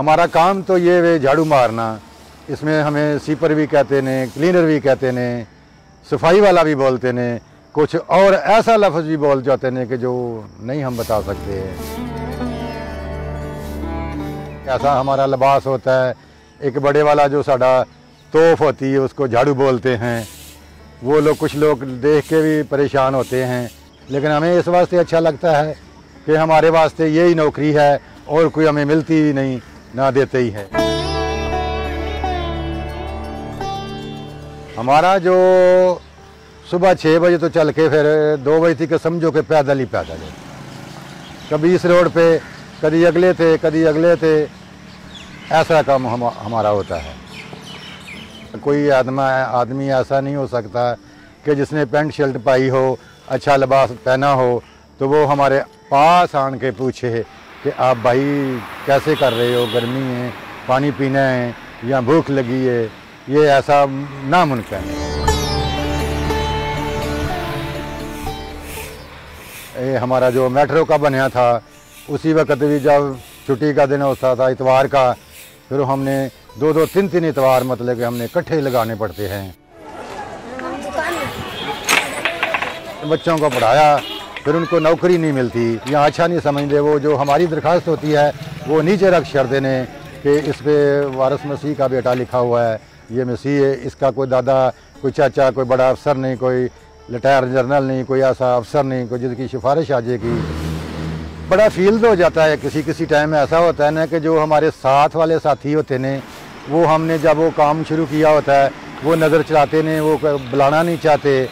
हमारा काम तो ये वे झाड़ू मारना, इसमें हमें सीपर भी कहते ने, क्लीनर भी कहते ने, सफाई वाला भी बोलते ने, कुछ और ऐसा लफ्ज़ भी बोल जाते ने कि जो नहीं हम बता सकते। ऐसा हमारा लिबास होता है। एक बड़े वाला जो साड़ा तोफ होती है उसको झाड़ू बोलते हैं। वो लोग कुछ लोग देख के भी परेशान होते हैं, लेकिन हमें इस वास्ते अच्छा लगता है कि हमारे वास्ते यही नौकरी है और कोई हमें मिलती ही नहीं, ना देते ही है। हमारा जो सुबह 6 बजे तो चल के फिर 2 बजे तक समझो कि पैदल ही पैदल है। कभी इस रोड पे, कभी अगले थे, ऐसा काम हमारा होता है। कोई आदमी ऐसा नहीं हो सकता कि जिसने पेंट शर्ट पाई हो, अच्छा लिबास पहना हो, तो वो हमारे पास आन के पूछे कि आप भाई कैसे कर रहे हो, गर्मी है, पानी पीना है या भूख लगी है। ये ऐसा नामुमकिन है। ये हमारा जो मेट्रो का बना था, उसी वक्त भी जब छुट्टी का दिन होता था इतवार का, फिर हमने 2-2, 3-3 इतवार मतलब कि हमने इकट्ठे लगाने पड़ते हैं। बच्चों को पढ़ाया, फिर उनको नौकरी नहीं मिलती या अच्छा नहीं समझते। वो जो हमारी दरख्वास्त होती है वो नीचे रख शर्ते ने कि इस पर वारिस मसीह का बेटा लिखा हुआ है, ये मसीह है, इसका कोई दादा, कोई चाचा, कोई बड़ा अफसर नहीं, कोई रिटायर जनरल नहीं, कोई ऐसा अफसर नहीं, कोई जिसकी सिफारिश आ जाएगी। बड़ा फील हो जाता है। किसी टाइम में ऐसा होता है ना कि जो हमारे साथ वाले साथी होते ने, वो हमने जब वो काम शुरू किया होता है वो नज़र चलाते ने, वो बुलाना नहीं चाहते।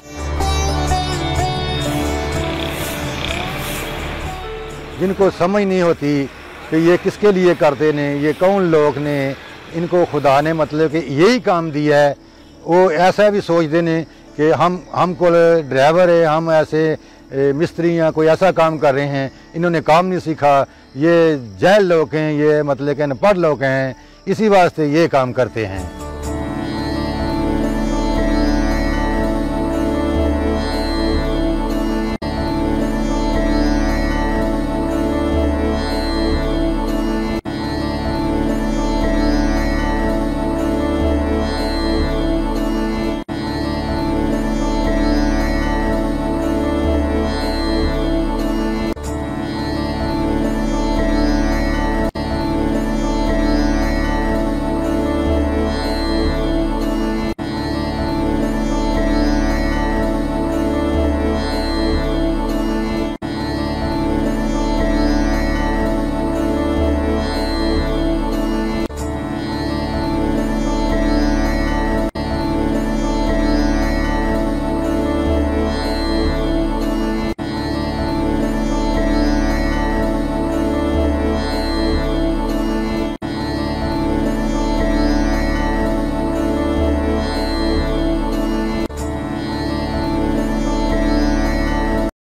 जिनको समझ नहीं होती कि ये किसके लिए करते ने, ये कौन लोग ने, इनको खुदा ने मतलब कि यही काम दिया है, वो ऐसा भी सोचते ने कि हम को ड्राइवर है, हम ऐसे मिस्त्री या कोई ऐसा काम कर रहे हैं, इन्होंने काम नहीं सीखा, ये जाहिल लोग हैं, ये मतलब कि अनपढ़ लोग हैं, इसी वास्ते ये काम करते हैं।